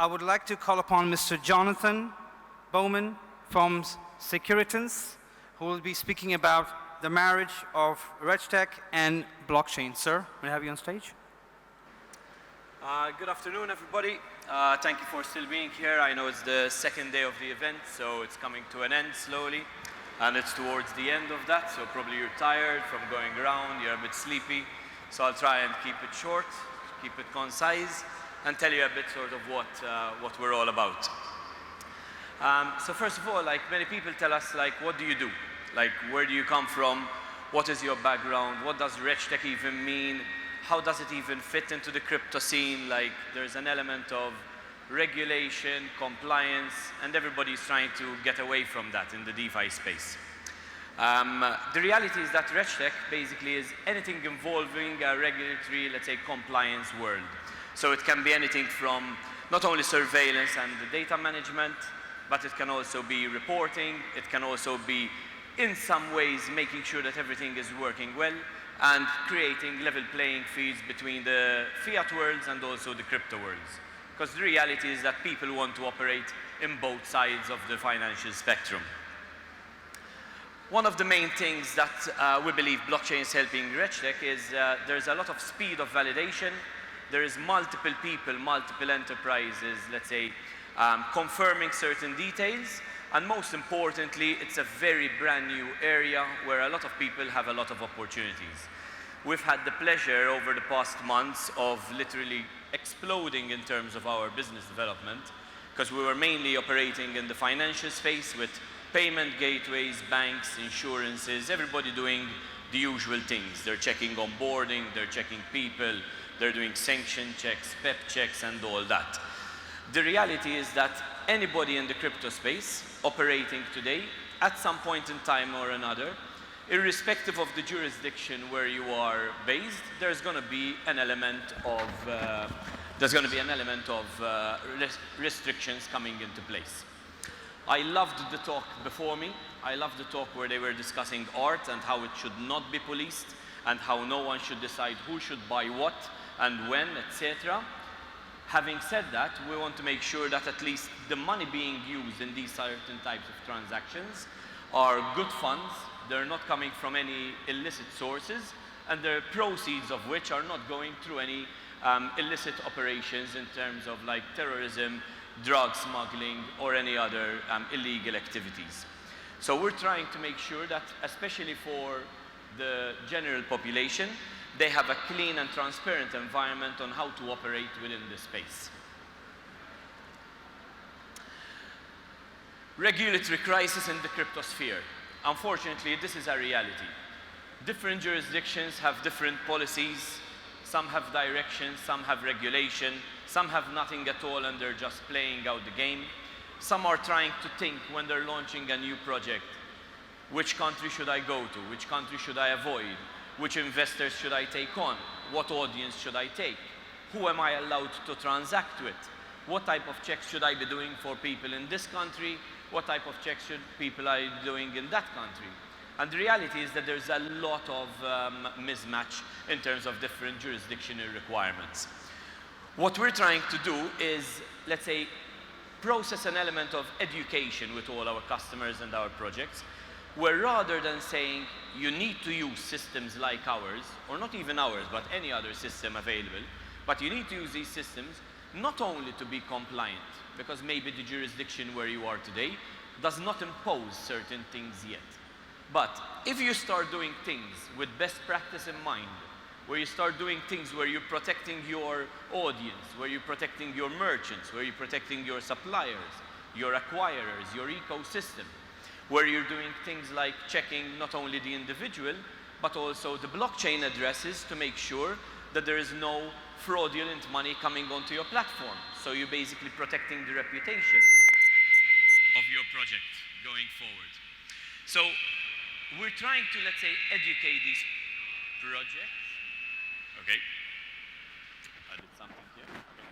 I would like to call upon Mr. Jonathan Bowman from Sekuritance, who will be speaking about the marriage of RegTech and blockchain. Sir, may I have you on stage? Good afternoon, everybody. Thank you for still being here. I know it's the second day of the event, so it's coming to an end slowly. And it's towards the end of that, so probably you're tired from going around, you're a bit sleepy. So I'll try and keep it short, keep it concise, and tell you a bit sort of what we're all about. So first of all, like many people tell us, like, what do you do? Like, where do you come from? What is your background? What does RegTech even mean? How does it even fit into the crypto scene? Like, there's an element of regulation, compliance, and everybody's trying to get away from that in the DeFi space. The reality is that RegTech basically is anything involving a regulatory, let's say, compliance world. So it can be anything from not only surveillance and the data management, but it can also be reporting. It can also be, in some ways, making sure that everything is working well and creating level playing fields between the fiat worlds and also the crypto worlds. Because the reality is that people want to operate in both sides of the financial spectrum. One of the main things that we believe blockchain is helping RegTech is there's a lot of speed of validation. There is multiple people, multiple enterprises, let's say, confirming certain details. And most importantly, it's a very brand new area where a lot of people have a lot of opportunities. We've had the pleasure over the past months of literally exploding in terms of our business development, because we were mainly operating in the financial space with payment gateways, banks, insurances, everybody doing the usual things. They're checking onboarding, they're checking people, they're doing sanction checks, PEP checks, and all that. The reality is that anybody in the crypto space operating today, at some point in time or another, irrespective of the jurisdiction where you are based, there's going to be an element of restrictions coming into place. I loved the talk before me. I loved the talk where they were discussing art and how it should not be policed and how no one should decide who should buy what and when, etc. Having said that, we want to make sure that at least the money being used in these certain types of transactions are good funds. They're not coming from any illicit sources, and the proceeds of which are not going through any illicit operations in terms of like terrorism, drug smuggling, or any other illegal activities. So we're trying to make sure that, especially for the general population, they have a clean and transparent environment on how to operate within this space. Regulatory crisis in the cryptosphere. Unfortunately, this is a reality. Different jurisdictions have different policies. Some have direction, some have regulation, some have nothing at all and they're just playing out the game. Some are trying to think when they're launching a new project, which country should I go to? Which country should I avoid? Which investors should I take on? What audience should I take? Who am I allowed to transact with? What type of checks should I be doing for people in this country? What type of checks should people be doing in that country? And the reality is that there's a lot of mismatch in terms of different jurisdictional requirements. What we're trying to do is, let's say, process an element of education with all our customers and our projects, where rather than saying you need to use systems like ours, or not even ours, but any other system available, but you need to use these systems not only to be compliant, because maybe the jurisdiction where you are today does not impose certain things yet. But if you start doing things with best practice in mind, where you start doing things where you're protecting your audience, where you're protecting your merchants, where you're protecting your suppliers, your acquirers, your ecosystem, where you're doing things like checking not only the individual, but also the blockchain addresses to make sure that there is no fraudulent money coming onto your platform. So you're basically protecting the reputation of your project going forward. So we're trying to, let's say, educate these projects. Okay. I did something here. Okay.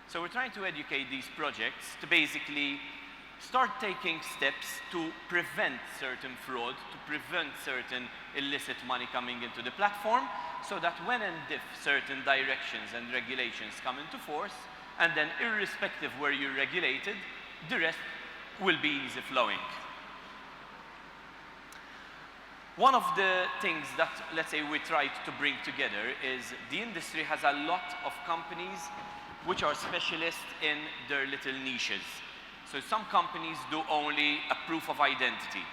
So we're trying to educate these projects to basically start taking steps to prevent certain fraud, to prevent certain illicit money coming into the platform, so that when and if certain directions and regulations come into force, and then irrespective where you're regulated, the rest will be easy flowing. One of the things that, let's say, we tried to bring together is the industry has a lot of companies which are specialists in their little niches. So some companies do only a proof of identity.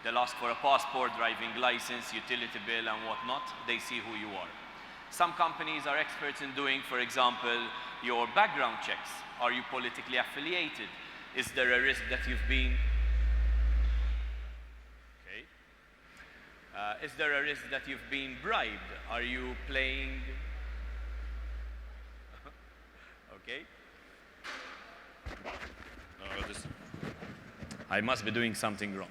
They'll ask for a passport, driving license, utility bill, and whatnot. They see who you are. Some companies are experts in doing, for example, your background checks. Are you politically affiliated? Is there a risk that you've been... Okay. Is there a risk that you've been bribed? Are you playing... Okay. I must be doing something wrong.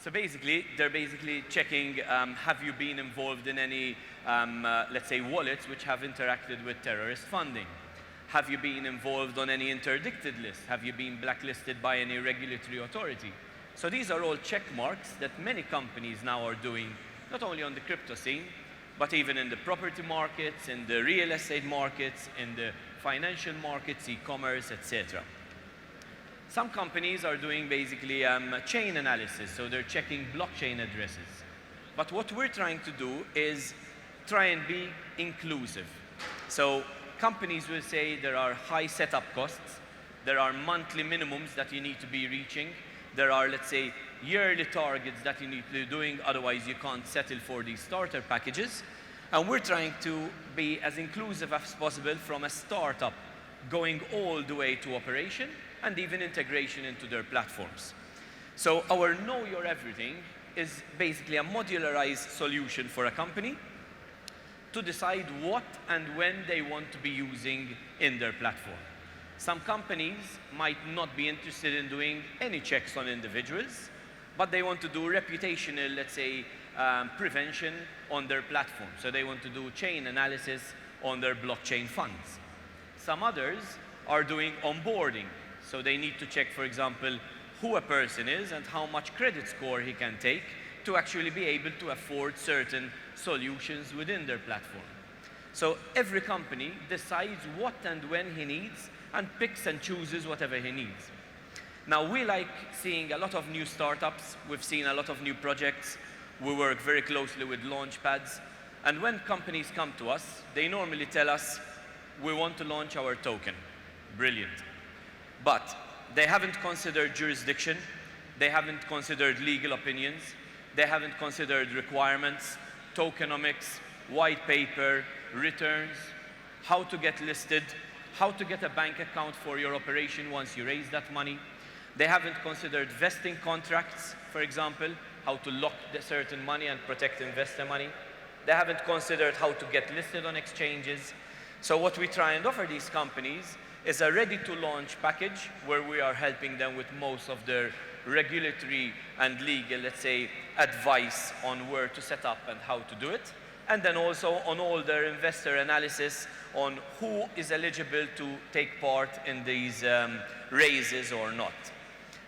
So basically, they're basically checking, have you been involved in any, let's say, wallets which have interacted with terrorist funding? Have you been involved on any interdicted list? Have you been blacklisted by any regulatory authority? So these are all check marks that many companies now are doing, not only on the crypto scene, but even in the property markets, in the real estate markets, in the financial markets, e-commerce, etc. Some companies are doing basically chain analysis, so they're checking blockchain addresses. But what we're trying to do is try and be inclusive. So companies will say there are high setup costs, there are monthly minimums that you need to be reaching, there are, let's say, yearly targets that you need to be doing, otherwise you can't settle for these starter packages. And we're trying to be as inclusive as possible from a startup going all the way to operation and even integration into their platforms. So our Know Your Everything is basically a modularized solution for a company to decide what and when they want to be using in their platform. Some companies might not be interested in doing any checks on individuals, but they want to do reputational, let's say, prevention on their platform. So they want to do chain analysis on their blockchain funds. Some others are doing onboarding. So they need to check, for example, who a person is and how much credit score he can take to actually be able to afford certain solutions within their platform. So every company decides what and when he needs and picks and chooses whatever he needs. Now, we like seeing a lot of new startups. We've seen a lot of new projects. We work very closely with launchpads. And when companies come to us, they normally tell us, we want to launch our token. Brilliant. But they haven't considered jurisdiction. They haven't considered legal opinions. They haven't considered requirements, tokenomics, white paper, returns, how to get listed, how to get a bank account for your operation once you raise that money. They haven't considered vesting contracts, for example, how to lock the certain money and protect investor money. They haven't considered how to get listed on exchanges. So what we try and offer these companies is a ready-to-launch package where we are helping them with most of their regulatory and legal, let's say, advice on where to set up and how to do it. And then also on all their investor analysis on who is eligible to take part in these raises or not.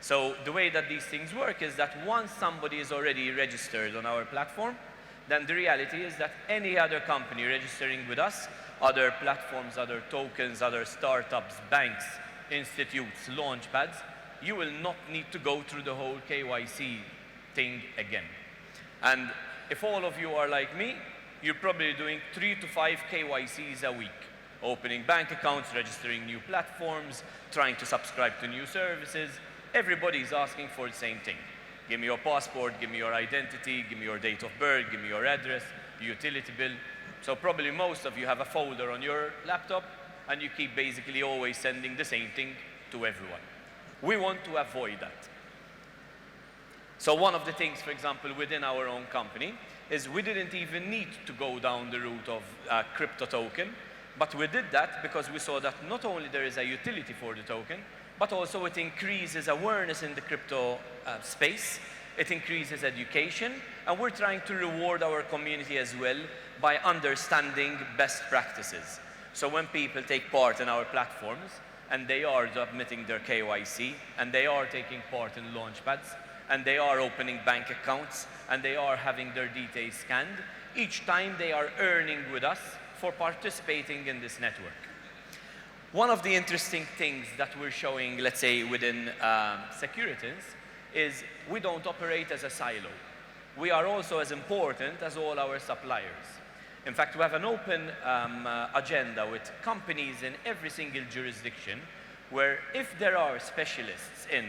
So the way that these things work is that once somebody is already registered on our platform, then the reality is that any other company registering with us, other platforms, other tokens, other startups, banks, institutes, launchpads, you will not need to go through the whole KYC thing again. And if all of you are like me, you're probably doing 3 to 5 KYCs a week, opening bank accounts, registering new platforms, trying to subscribe to new services. Everybody's asking for the same thing. Give me your passport, give me your identity, give me your date of birth, give me your address, utility bill. So probably most of you have a folder on your laptop and you keep basically always sending the same thing to everyone. We want to avoid that. So one of the things, for example, within our own company is we didn't even need to go down the route of a crypto token, but we did that because we saw that not only there is a utility for the token, but also it increases awareness in the crypto space, it increases education, and we're trying to reward our community as well by understanding best practices. So when people take part in our platforms, and they are submitting their KYC, and they are taking part in launchpads, and they are opening bank accounts, and they are having their details scanned, each time they are earning with us for participating in this network. One of the interesting things that we're showing, let's say, within Sekuritance is we don't operate as a silo. We are also as important as all our suppliers. In fact, we have an open agenda with companies in every single jurisdiction where if there are specialists in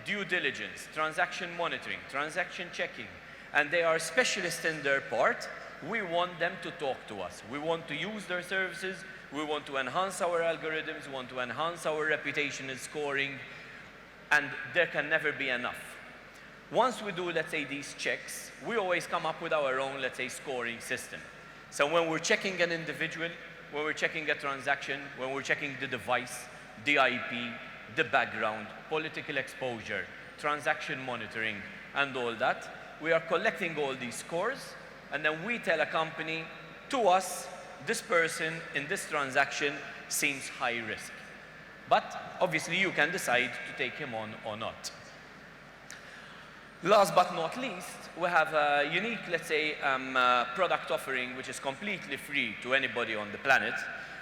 due diligence, transaction monitoring, transaction checking, and they are specialists in their part, we want them to talk to us. We want to use their services. We want to enhance our algorithms. We want to enhance our reputation and scoring. And there can never be enough. Once we do, let's say, these checks, we always come up with our own, let's say, scoring system. So when we're checking an individual, when we're checking a transaction, when we're checking the device, the IP, the background, political exposure, transaction monitoring, and all that, we are collecting all these scores, and then we tell a company, to us, this person in this transaction seems high risk. But obviously you can decide to take him on or not. Last but not least, we have a unique, let's say, product offering which is completely free to anybody on the planet,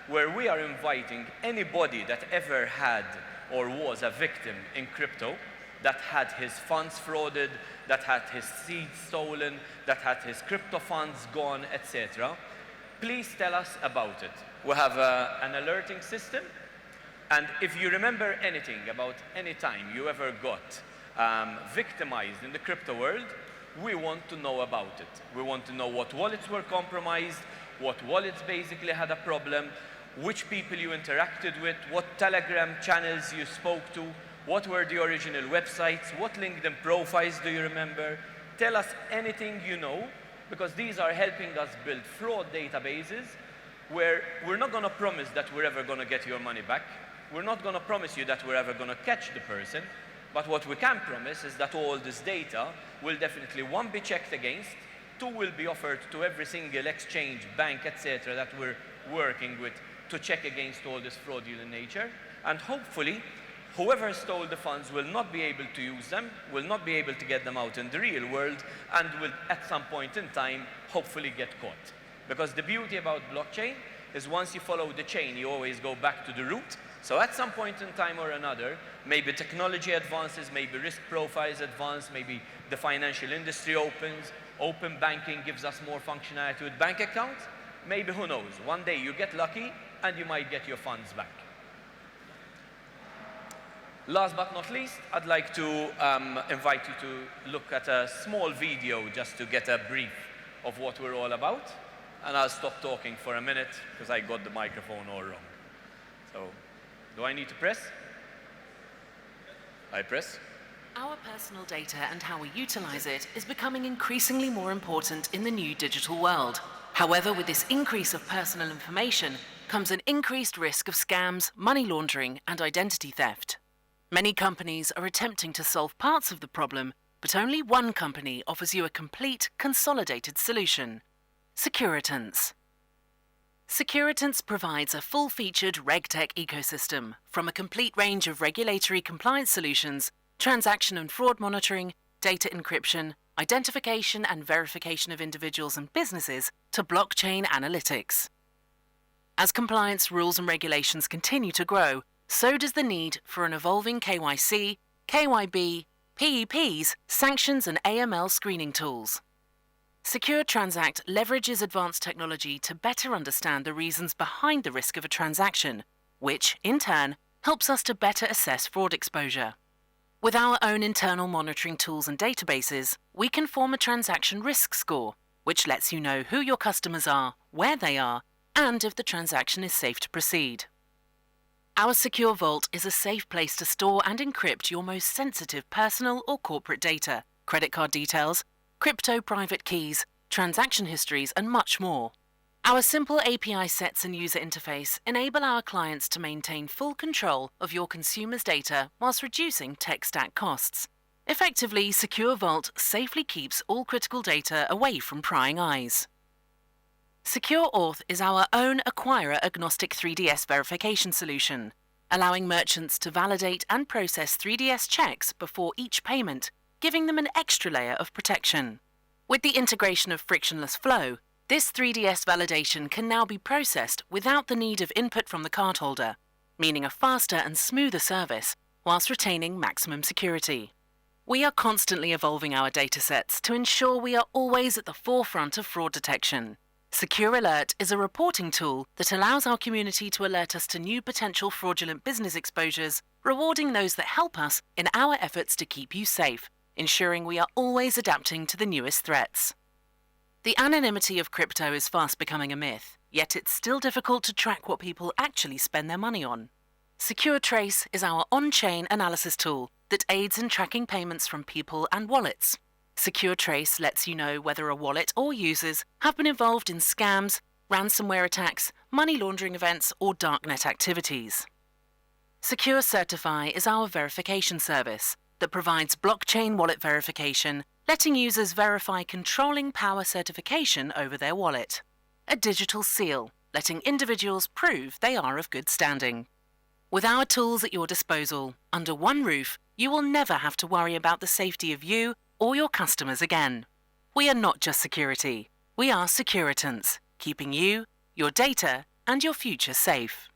where we are inviting anybody that ever had or was a victim in crypto, that had his funds frauded, that had his seeds stolen, that had his crypto funds gone, etc. Please tell us about it. We have an alerting system, and if you remember anything about any time you ever got victimized in the crypto world, we want to know about it. We want to know what wallets were compromised, what wallets basically had a problem, which people you interacted with, what Telegram channels you spoke to, what were the original websites, what LinkedIn profiles do you remember. Tell us anything you know, because these are helping us build fraud databases where we're not going to promise that we're ever going to get your money back. We're not going to promise you that we're ever going to catch the person. But what we can promise is that all this data will definitely, one, be checked against, two, will be offered to every single exchange, bank, etc. that we're working with to check against all this fraudulent nature. And hopefully, whoever stole the funds will not be able to use them, will not be able to get them out in the real world, and will, at some point in time, hopefully get caught. Because the beauty about blockchain is once you follow the chain, you always go back to the root. So at some point in time or another, maybe technology advances, maybe risk profiles advance, maybe the financial industry opens, open banking gives us more functionality with bank accounts. Maybe, who knows, one day you get lucky and you might get your funds back. Last but not least, I'd like to invite you to look at a small video just to get a brief of what we're all about. And I'll stop talking for a minute because I got the microphone all wrong. So, do I need to press? I press. Our personal data and how we utilize it is becoming increasingly more important in the new digital world. However, with this increase of personal information comes an increased risk of scams, money laundering, and identity theft. Many companies are attempting to solve parts of the problem, but only one company offers you a complete, consolidated solution: Sekuritance. Sekuritance provides a full-featured RegTech ecosystem, from a complete range of regulatory compliance solutions, transaction and fraud monitoring, data encryption, identification and verification of individuals and businesses, to blockchain analytics. As compliance rules and regulations continue to grow, so does the need for an evolving KYC, KYB, PEPs, sanctions and AML screening tools. Secure Transact leverages advanced technology to better understand the reasons behind the risk of a transaction, which, in turn, helps us to better assess fraud exposure. With our own internal monitoring tools and databases, we can form a transaction risk score, which lets you know who your customers are, where they are, and if the transaction is safe to proceed. Our secure vault is a safe place to store and encrypt your most sensitive personal or corporate data, credit card details, crypto private keys, transaction histories, and much more. Our simple API sets and user interface enable our clients to maintain full control of your consumers' data whilst reducing tech stack costs. Effectively, Secure Vault safely keeps all critical data away from prying eyes. Secure Auth is our own acquirer-agnostic 3DS verification solution, allowing merchants to validate and process 3DS checks before each payment, giving them an extra layer of protection. With the integration of frictionless flow, This 3DS validation can now be processed without the need of input from the cardholder, meaning a faster and smoother service whilst retaining maximum security. We are constantly evolving our datasets to ensure we are always at the forefront of fraud detection. Secure Alert is a reporting tool that allows our community to alert us to new potential fraudulent business exposures, rewarding those that help us in our efforts to keep you safe, ensuring we are always adapting to the newest threats. The anonymity of crypto is fast becoming a myth, yet it's still difficult to track what people actually spend their money on. Sekuritance is our on-chain analysis tool that aids in tracking payments from people and wallets. Sekuritance lets you know whether a wallet or users have been involved in scams, ransomware attacks, money laundering events, or darknet activities. Secure Certify is our verification service that provides blockchain wallet verification, letting users verify controlling power certification over their wallet. A digital seal, letting individuals prove they are of good standing. With our tools at your disposal, under one roof, you will never have to worry about the safety of you or your customers again. We are not just security. We are Sekuritance, keeping you, your data, and your future safe.